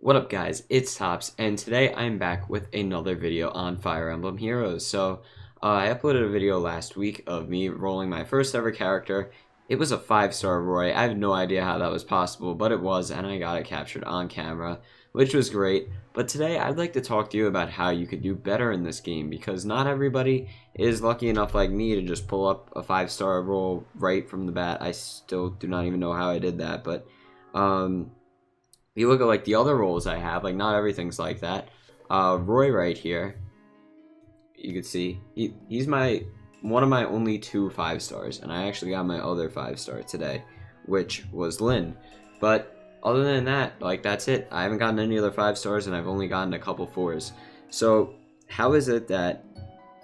What up guys, it's Tops, and today I'm back with another video on Fire Emblem Heroes. I uploaded a video last week of me rolling my first ever character. It was a 5-star Roy. I have no idea how that was possible, but it was, and I got it captured on camera, which was great. But today I'd like to talk to you about how you could do better in this game, because not everybody is lucky enough like me to just pull up a 5-star roll right from the bat. I still do not even know how I did that, but if you look at like the other roles I have, like not everything's like that. Roy right here, you can see he's one of my only 2 5-stars, and I actually got my other 5-star today, which was Lynn. But other than that, like that's it. I haven't gotten any other 5-stars, and I've only gotten a couple 4s. So how is it that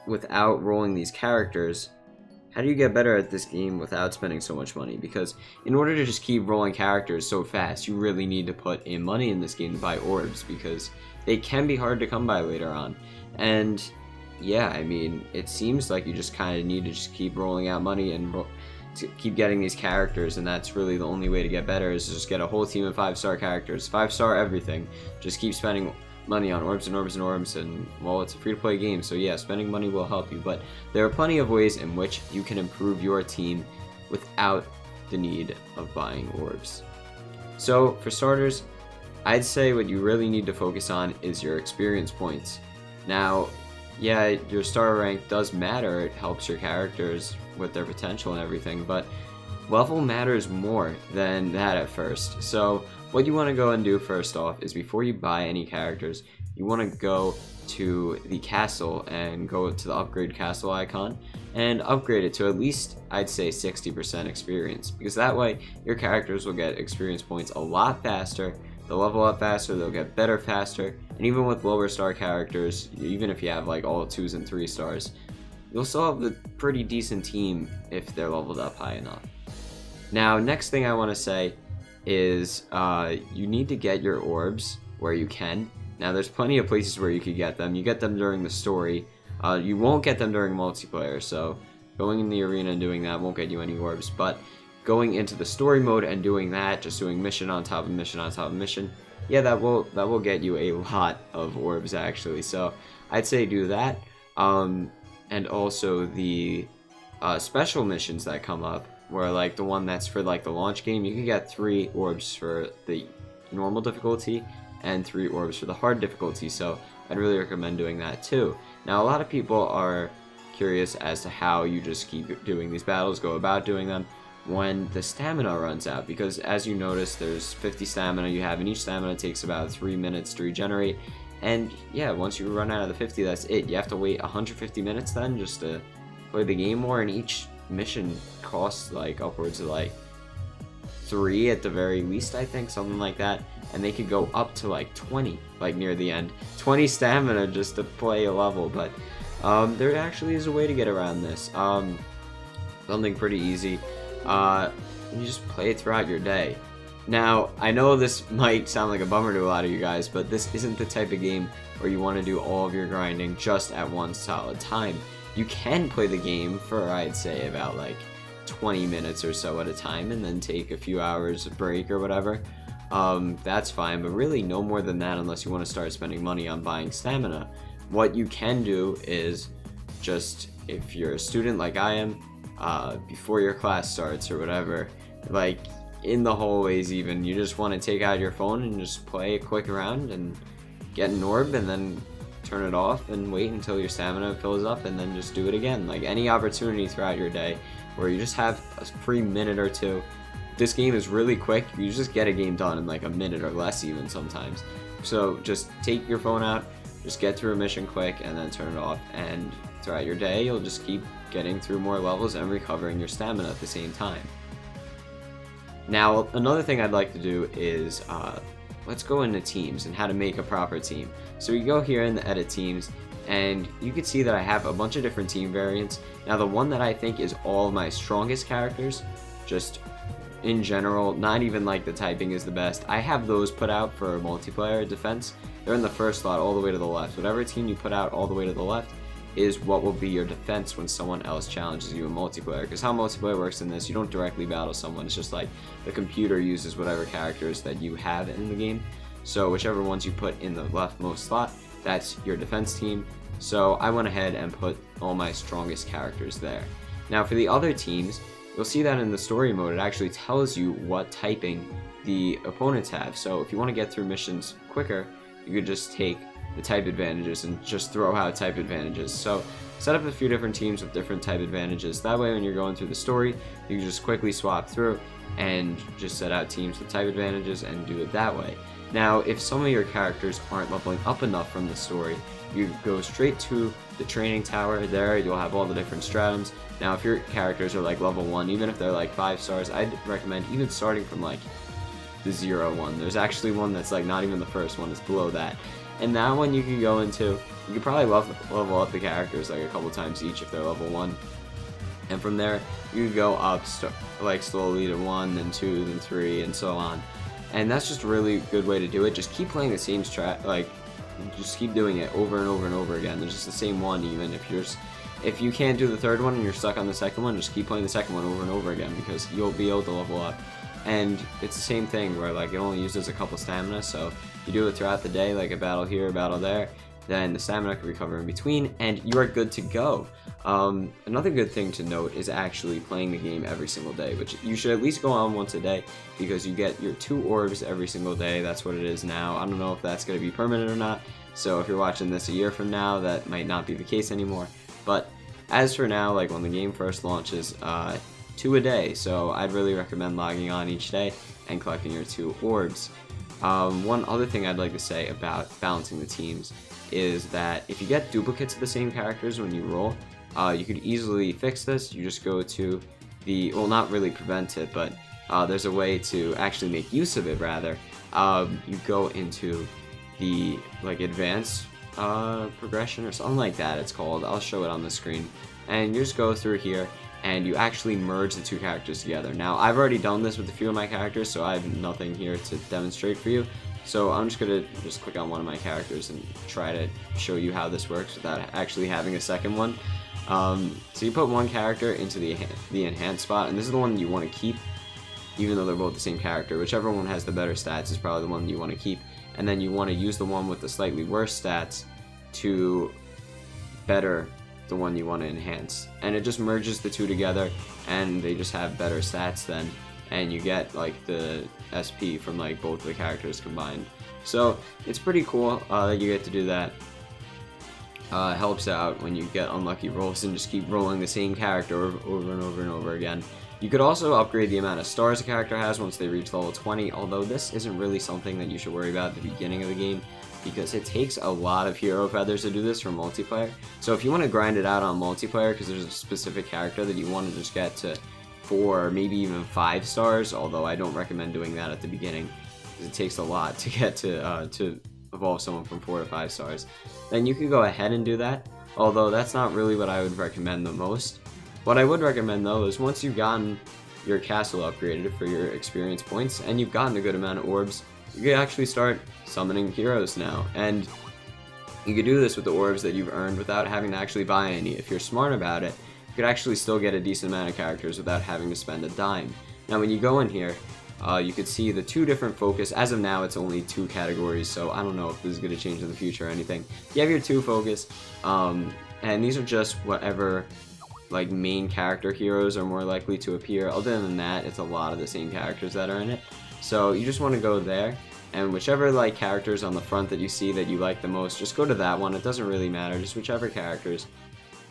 without rolling these characters, how do you get better at this game without spending so much money? Because in order to just keep rolling characters so fast, you really need to put in money in this game to buy orbs, because they can be hard to come by later on. And yeah, I mean, it seems like you just kind of need to just keep rolling out money and to keep getting these characters, and that's really the only way to get better, is to just get a whole team of 5-star characters, 5-star everything. Just keep spending money on orbs and orbs and orbs, and well, it's a free-to-play game, so yeah, spending money will help you, but there are plenty of ways in which you can improve your team without the need of buying orbs. So for starters, I'd say what you really need to focus on is your experience points. Now, yeah, your star rank does matter, it helps your characters with their potential and everything, but level matters more than that at first. So what you want to go and do first off is, before you buy any characters, you want to go to the castle and go to the upgrade castle icon and upgrade it to at least, I'd say, 60% experience, because that way your characters will get experience points a lot faster, they'll level up faster, they'll get better faster, and even with lower star characters, even if you have like all 2s and 3 stars, you'll still have a pretty decent team if they're leveled up high enough. Now, next thing I want to say is you need to get your orbs where you can. Now, there's plenty of places where you could get them. You get them during the story. You won't get them during multiplayer, so going in the arena and doing that won't get you any orbs, but going into the story mode and doing that, just doing mission on top of mission on top of mission, yeah, that will get you a lot of orbs actually. So I'd say do that, and also the special missions that come up, where like the one that's for like the launch game, you can get 3 orbs for the normal difficulty and 3 orbs for the hard difficulty, so I'd really recommend doing that too. Now, a lot of people are curious as to how you just keep doing these battles, go about doing them when the stamina runs out, because as you notice, there's 50 stamina you have, and each stamina takes about 3 minutes to regenerate, and yeah, once you run out of the 50, that's it. You have to wait 150 minutes then just to play the game more, and each mission costs like upwards of like 3 at the very least, I think, something like that, and they could go up to like 20 like near the end, 20 stamina just to play a level. But there actually is a way to get around this, something pretty easy. You just play it throughout your day. Now, I know this might sound like a bummer to a lot of you guys, but this isn't the type of game where you want to do all of your grinding just at one solid time. You can play the game for, I'd say, about like 20 minutes or so at a time, and then take a few hours of break or whatever. That's fine, but really no more than that unless you want to start spending money on buying stamina. What you can do is just, if you're a student like I am, before your class starts or whatever, like in the hallways even, you just want to take out your phone and just play a quick round and get an orb, and then turn it off and wait until your stamina fills up, and then just do it again. Like any opportunity throughout your day where you just have a free minute or two. This game is really quick. You just get a game done in like a minute or less even sometimes. So just take your phone out, just get through a mission quick, and then turn it off, and throughout your day you'll just keep getting through more levels and recovering your stamina at the same time. Now, another thing I'd like to do is let's go into teams and how to make a proper team. So you go here in the edit teams, and you can see that I have a bunch of different team variants. Now, the one that I think is all of my strongest characters, just in general, not even like the typing is the best, I have those put out for multiplayer defense. They're in the first slot all the way to the left. Whatever team you put out all the way to the left is what will be your defense when someone else challenges you in multiplayer. Because how multiplayer works in this, you don't directly battle someone, it's just like the computer uses whatever characters that you have in the game. So whichever ones you put in the leftmost slot, that's your defense team. So I went ahead and put all my strongest characters there. Now for the other teams, you'll see that in the story mode, it actually tells you what typing the opponents have. So if you want to get through missions quicker, you could just take the type advantages and just throw out type advantages. So set up a few different teams with different type advantages. That way when you're going through the story, you can just quickly swap through and just set out teams with type advantages and do it that way. Now if some of your characters aren't leveling up enough from the story, you go straight to the training tower. There you'll have all the different stratums. Now if your characters are like level 1, even if they're like 5 stars, I'd recommend even starting from like the 0 one. There's actually one that's like not even the first one, it's below that. And that one you can go into, you can probably level up the characters like a couple times each if they're level 1. And from there, you can go up like slowly to 1, then 2, then 3, and so on. And that's just a really good way to do it. Just keep playing the same strat, like just keep doing it over and over and over again. There's just the same one, even if you can't do the third one and you're stuck on the second one, just keep playing the second one over and over again because you'll be able to level up. And it's the same thing where like it only uses a couple stamina, so you do it throughout the day, like a battle here, a battle there, then the stamina can recover in between, and you are good to go. Another good thing to note is actually playing the game every single day, which you should at least go on once a day because you get your 2 orbs every single day. That's what it is now. I don't know if that's going to be permanent or not, so if you're watching this a year from now, that might not be the case anymore. But as for now, like when the game first launches, 2 a day, so I'd really recommend logging on each day and collecting your 2 orbs. One other thing I'd like to say about balancing the teams is that if you get duplicates of the same characters when you roll, you could easily fix this. You just go to the, well, not really prevent it, but there's a way to actually make use of it rather. You go into the like advanced progression or something like that it's called. I'll show it on the screen. And you just go through here and you actually merge the 2 characters together. Now I've already done this with a few of my characters, so I have nothing here to demonstrate for you. So I'm just going to just click on one of my characters and try to show you how this works without actually having a second one. So you put one character into the enhanced spot, and this is the one you want to keep, even though they're both the same character. Whichever one has the better stats is probably the one you want to keep, and then you want to use the one with the slightly worse stats to better the one you want to enhance. And it just merges the 2 together, and they just have better stats then, and you get like the SP from like both the characters combined. So it's pretty cool that you get to do that. Helps out when you get unlucky rolls and just keep rolling the same character over and over and over again. You could also upgrade the amount of stars a character has once they reach level 20, although this isn't really something that you should worry about at the beginning of the game because it takes a lot of hero feathers to do this for multiplayer. So if you want to grind it out on multiplayer because there's a specific character that you want to just get to 4 or maybe even 5 stars, although I don't recommend doing that at the beginning because it takes a lot to get to evolve someone from 4 to 5 stars, then you could go ahead and do that, although that's not really what I would recommend the most. What I would recommend though is once you've gotten your castle upgraded for your experience points and you've gotten a good amount of orbs, you can actually start summoning heroes now, and you could do this with the orbs that you've earned without having to actually buy any. If you're smart about it, you could actually still get a decent amount of characters without having to spend a dime. Now when you go in here, you could see the 2 different focus. As of now, it's only 2 categories, so I don't know if this is going to change in the future or anything. You have your 2 focus, and these are just whatever like main character heroes are more likely to appear. Other than that, it's a lot of the same characters that are in it. So you just want to go there, and whichever like characters on the front that you see that you like the most, just go to that one. It doesn't really matter, just whichever characters,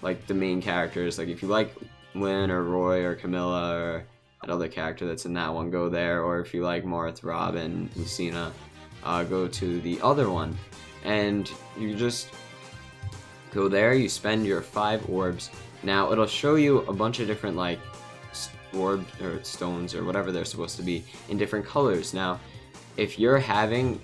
like the main characters. Like if you like Lynn or Roy or Camilla or another character that's in that one, go there. Or if you like Marth, Robin, Lucina, go to the other one. And you just go there, you spend your 5 orbs. Now it'll show you a bunch of different like orb or stones or whatever they're supposed to be in different colors. Now if you're having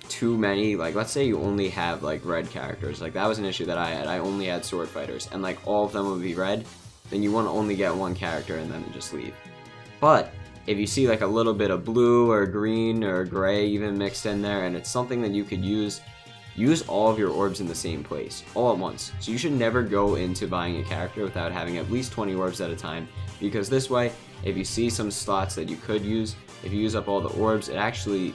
too many, like let's say you only have like red characters, like that was an issue that I had. I only had sword fighters and like all of them would be red, then you want to only get one character and then just leave. But if you see like a little bit of blue or green or gray even mixed in there, and it's something that you could use all of your orbs in the same place all at once. So you should never go into buying a character without having at least 20 orbs at a time, because this way if you see some slots that you could use, if you use up all the orbs, it actually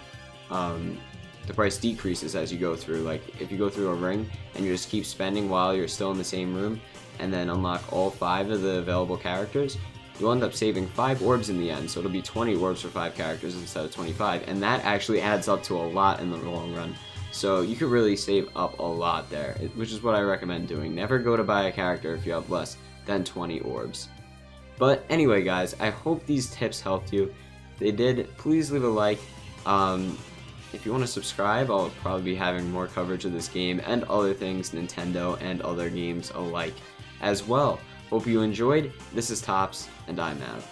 the price decreases as you go through. Like if you go through a ring and you just keep spending while you're still in the same room and then unlock all 5 of the available characters, you'll end up saving 5 orbs in the end, so it'll be 20 orbs for 5 characters instead of 25, and that actually adds up to a lot in the long run. So you could really save up a lot there, which is what I recommend doing. Never go to buy a character if you have less than 20 orbs. But anyway guys, I hope these tips helped you. If they did, please leave a like. If you want to subscribe, I'll probably be having more coverage of this game and other things, Nintendo and other games alike as well. Hope you enjoyed. This is Tops, and I'm out.